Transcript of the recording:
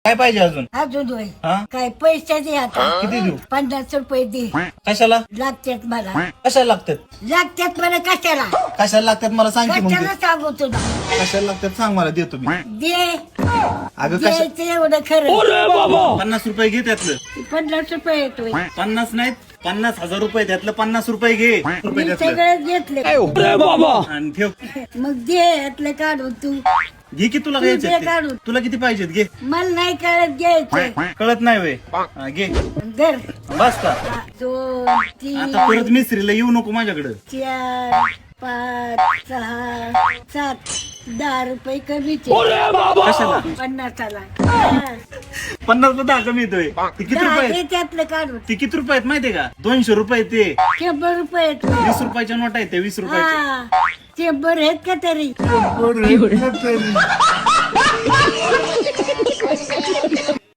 काय पाहिजे अजून? अजून होय हा? काय पैसे दे आता. किती देऊ? 50 रुपये दे. कशाला? लागतात मला. कशाला लागतात? लागतात मला कशाला. कशाला लागतात मला सांग की मग ते. कशाला सांगू तुला. कशाला लागतात सांग मला, देतो मी. दे. अगं कशा द्यायचं एवढं खरं. 50 रुपये घे त्यातलं. 50 रुपये येतोय. 50 नाहीत, 50,000 रुपये, त्यातलं 50 रुपये घे. रुपये मी त्यातलं सगळं घेतले. आणि ठेव. मग दे यातलं काढून तू. घे की तुला तू दे घ्यायचे काढून. तुला किती पाहिजेत घे. मला नाही कळत घ्यायचं. कळत नाही वे, घे. धर. बस का? 2 3 आता परत मिस्त्रीला येऊ नको माझ्याकडं. 4 5 6 7 10 रुपये कमीचे. कशाला? 50ला. 50 10 कमी येतोय. ते किती रुपये आहेत? त्यातलं काढून. ते किती रुपये आहेत माहितीये का? 200 रुपये ते. 100 रुपये येतोय. 20 रुपयाच्या नोट आहेत त्या, 20 रुपयाच्या. हा 100 आहेत का तरी.